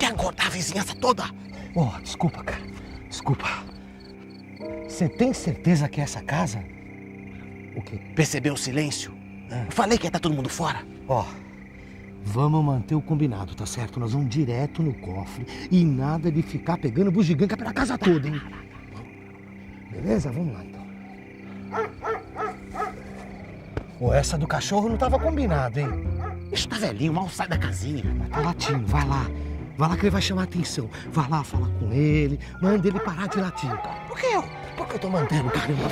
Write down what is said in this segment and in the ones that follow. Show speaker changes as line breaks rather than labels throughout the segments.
quer acordar a vizinhança toda?
Oh, desculpa, cara. Desculpa. Você tem certeza que é essa casa?
O quê? Percebeu o silêncio? Eu falei que ia estar todo mundo fora.
Ó, vamos manter o combinado, tá certo? Nós vamos direto no cofre e nada de ficar pegando bugiganga pela casa toda, hein? Beleza? Vamos lá, então. Pô, essa do cachorro não tava combinado, hein?
Bicho tá velhinho, mal sai da casinha.
Mas tá latindo, vai lá. Vai lá que ele vai chamar a atenção. Vai lá falar com ele, manda ele parar de latir, cara.
Por que eu?
Porque eu tô mantendo, caramba.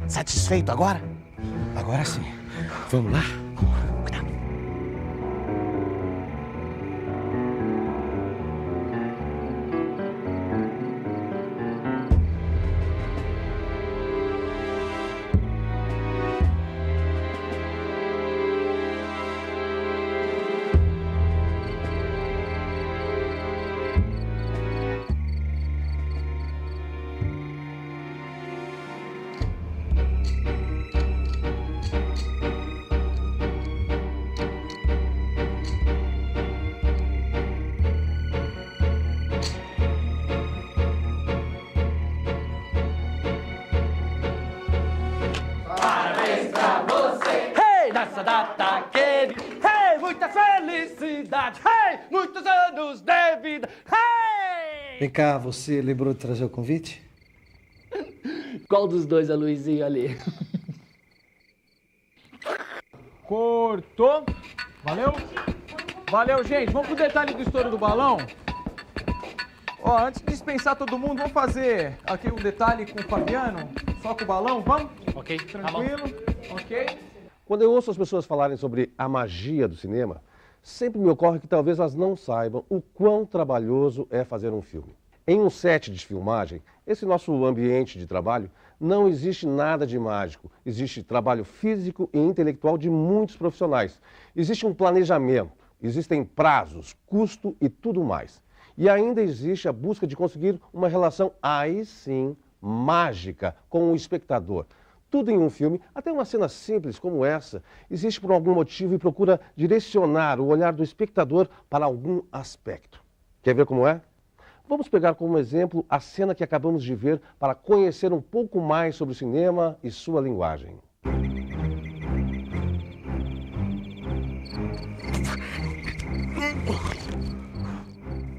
Satisfeito agora?
Agora sim. Vamos lá?
Cuidado.
Nessa data querida, hey, muita felicidade, hey, muitos anos de vida, hey!
Vem cá, você lembrou de trazer o convite?
Qual dos dois é Luizinho ali?
Cortou. Valeu? Valeu, gente. Vamos pro detalhe do estouro do balão? Ó, antes de dispensar todo mundo, vamos fazer aqui um detalhe com o Fabiano? Só com o balão, vamos?
Ok,
Tranquilo? Ok?
Quando eu ouço as pessoas falarem sobre a magia do cinema, sempre me ocorre que talvez elas não saibam o quão trabalhoso é fazer um filme. Em um set de filmagem, esse nosso ambiente de trabalho, não existe nada de mágico. Existe trabalho físico e intelectual de muitos profissionais. Existe um planejamento, existem prazos, custo e tudo mais. E ainda existe a busca de conseguir uma relação, aí sim, mágica com o espectador. Tudo em um filme, até uma cena simples como essa, existe por algum motivo e procura direcionar o olhar do espectador para algum aspecto. Quer ver como é? Vamos pegar como exemplo a cena que acabamos de ver para conhecer um pouco mais sobre o cinema e sua linguagem.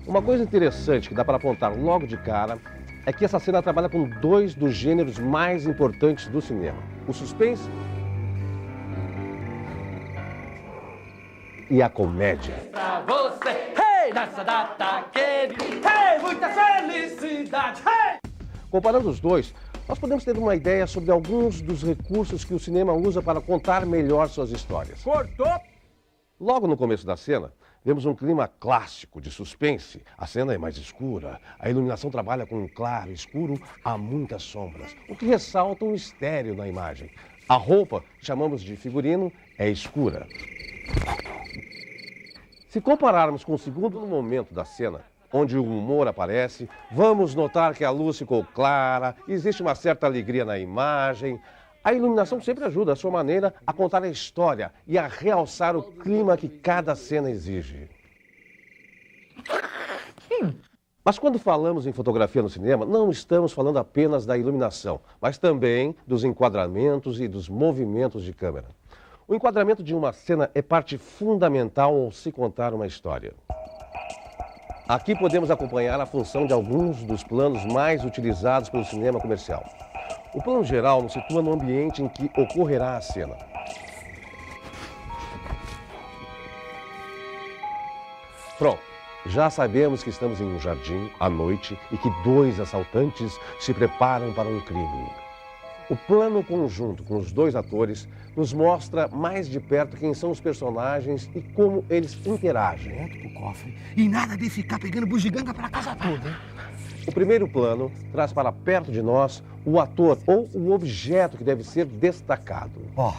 Uma coisa interessante que dá para apontar logo de cara é que essa cena trabalha com dois dos gêneros mais importantes do cinema: o suspense e a comédia.
Pra você, hey, nessa data querida, hey, muita felicidade, hey!
Comparando os dois, nós podemos ter uma ideia sobre alguns dos recursos que o cinema usa para contar melhor suas histórias.
Cortou.
Logo no começo da cena, vemos um clima clássico de suspense. A cena é mais escura, a iluminação trabalha com um claro escuro, há muitas sombras, o que ressalta um mistério na imagem. A roupa, que chamamos de figurino, é escura. Se compararmos com o segundo momento da cena, onde o humor aparece, vamos notar que a luz ficou clara, existe uma certa alegria na imagem. A iluminação sempre ajuda, à sua maneira, a contar a história e a realçar o clima que cada cena exige. Mas quando falamos em fotografia no cinema, não estamos falando apenas da iluminação, mas também dos enquadramentos e dos movimentos de câmera. O enquadramento de uma cena é parte fundamental ao se contar uma história. Aqui podemos acompanhar a função de alguns dos planos mais utilizados pelo cinema comercial. O plano geral nos situa no ambiente em que ocorrerá a cena. Pronto, já sabemos que estamos em um jardim à noite e que dois assaltantes se preparam para um crime. O plano conjunto com os dois atores nos mostra mais de perto quem são os personagens e como eles interagem.
Direto pro cofre e nada de ficar pegando bugiganga pela casa toda, hein?
O primeiro plano traz para perto de nós o ator ou o objeto que deve ser destacado.
Ó,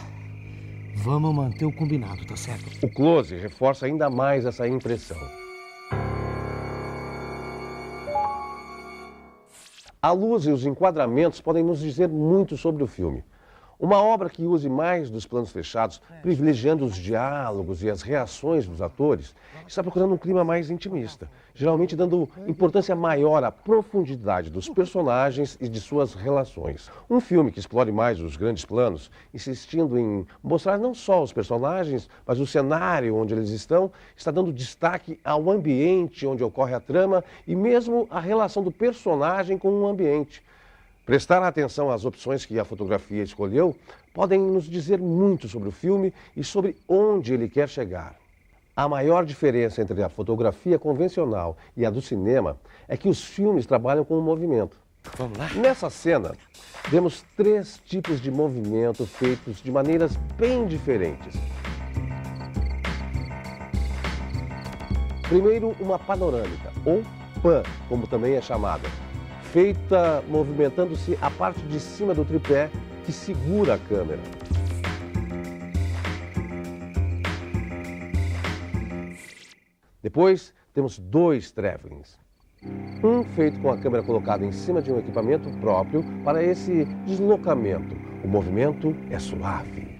vamos manter o combinado, tá certo?
O close reforça ainda mais essa impressão. A luz e os enquadramentos podem nos dizer muito sobre o filme. Uma obra que use mais dos planos fechados, privilegiando os diálogos e as reações dos atores, está procurando um clima mais intimista, geralmente dando importância maior à profundidade dos personagens e de suas relações. Um filme que explore mais os grandes planos, insistindo em mostrar não só os personagens, mas o cenário onde eles estão, está dando destaque ao ambiente onde ocorre a trama e mesmo a relação do personagem com o ambiente. Prestar atenção às opções que a fotografia escolheu podem nos dizer muito sobre o filme e sobre onde ele quer chegar. A maior diferença entre a fotografia convencional e a do cinema é que os filmes trabalham com o movimento.
Vamos lá?
Nessa cena, vemos 3 tipos de movimento feitos de maneiras bem diferentes. Primeiro, uma panorâmica, ou pan, como também é chamada, feita movimentando-se a parte de cima do tripé que segura a câmera. Depois, temos 2 travelings. Um feito com a câmera colocada em cima de um equipamento próprio para esse deslocamento. O movimento é suave.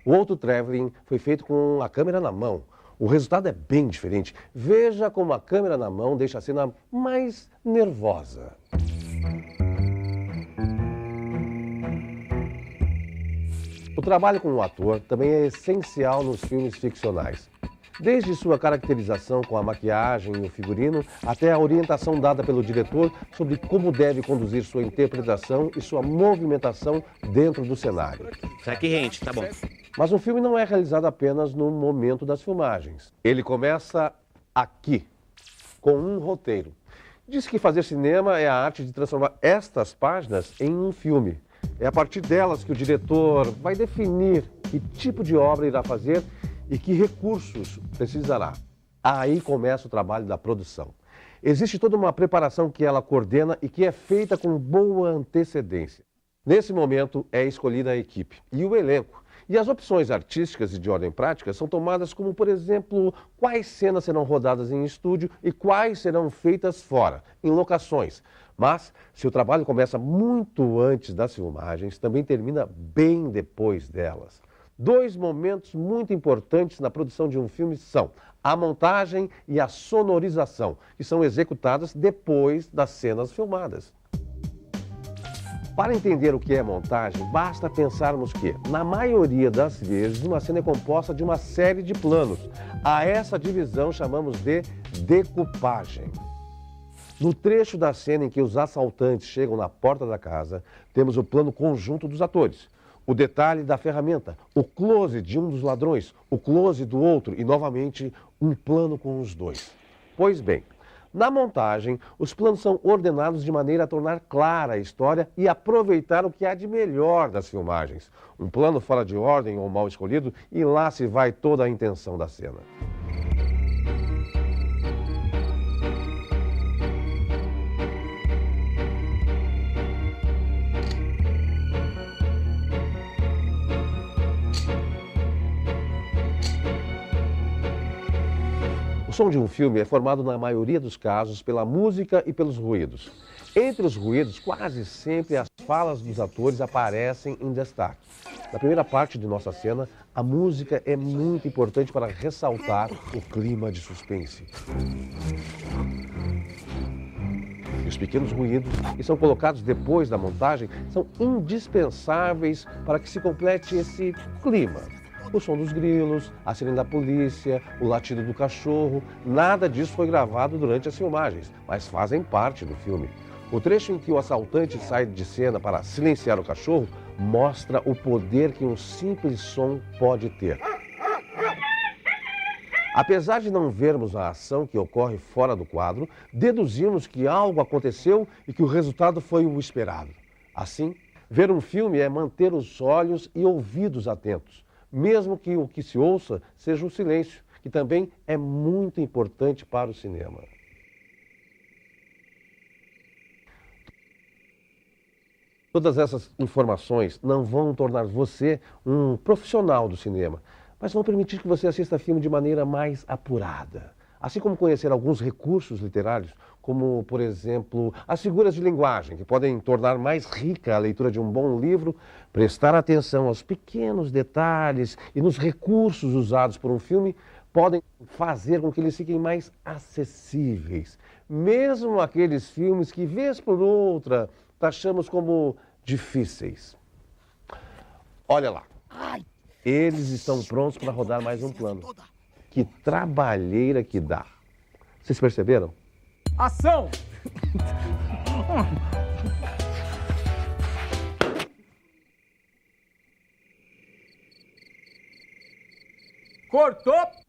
O outro traveling foi feito com a câmera na mão. O resultado é bem diferente. Veja como a câmera na mão deixa a cena mais nervosa. O trabalho com o ator também é essencial nos filmes ficcionais. Desde sua caracterização com a maquiagem e o figurino, até a orientação dada pelo diretor sobre como deve conduzir sua interpretação e sua movimentação dentro do cenário.
Será que rende? Tá bom.
Mas um filme não é realizado apenas no momento das filmagens. Ele começa aqui, com um roteiro. Diz que fazer cinema é a arte de transformar estas páginas em um filme. É a partir delas que o diretor vai definir que tipo de obra irá fazer e que recursos precisará. Aí começa o trabalho da produção. Existe toda uma preparação que ela coordena e que é feita com boa antecedência. Nesse momento é escolhida a equipe e o elenco. E as opções artísticas e de ordem prática são tomadas como, por exemplo, quais cenas serão rodadas em estúdio e quais serão feitas fora, em locações. Mas, se o trabalho começa muito antes das filmagens, também termina bem depois delas. 2 momentos muito importantes na produção de um filme são a montagem e a sonorização, que são executadas depois das cenas filmadas. Para entender o que é montagem, basta pensarmos que, na maioria das vezes, uma cena é composta de uma série de planos. A essa divisão chamamos de decupagem. No trecho da cena em que os assaltantes chegam na porta da casa, temos o plano conjunto dos atores, o detalhe da ferramenta, o close de um dos ladrões, o close do outro e, novamente, um plano com os 2. Pois bem, na montagem, os planos são ordenados de maneira a tornar clara a história e aproveitar o que há de melhor das filmagens. Um plano fora de ordem ou mal escolhido e lá se vai toda a intenção da cena. O som de um filme é formado, na maioria dos casos, pela música e pelos ruídos. Entre os ruídos, quase sempre as falas dos atores aparecem em destaque. Na primeira parte de nossa cena, a música é muito importante para ressaltar o clima de suspense. E os pequenos ruídos, que são colocados depois da montagem, são indispensáveis para que se complete esse clima. O som dos grilos, a sirene da polícia, o latido do cachorro, nada disso foi gravado durante as filmagens, mas fazem parte do filme. O trecho em que o assaltante sai de cena para silenciar o cachorro mostra o poder que um simples som pode ter. Apesar de não vermos a ação que ocorre fora do quadro, deduzimos que algo aconteceu e que o resultado foi o esperado. Assim, ver um filme é manter os olhos e ouvidos atentos, mesmo que o que se ouça seja o silêncio, que também é muito importante para o cinema. Todas essas informações não vão tornar você um profissional do cinema, mas vão permitir que você assista filme de maneira mais apurada. Assim como conhecer alguns recursos literários, como, por exemplo, as figuras de linguagem, que podem tornar mais rica a leitura de um bom livro, prestar atenção aos pequenos detalhes e nos recursos usados por um filme, podem fazer com que eles fiquem mais acessíveis. Mesmo aqueles filmes que, vez por outra, taxamos como difíceis. Olha lá. Eles estão prontos para rodar mais um plano. Que trabalheira que dá. Vocês perceberam?
Ação! Cortou!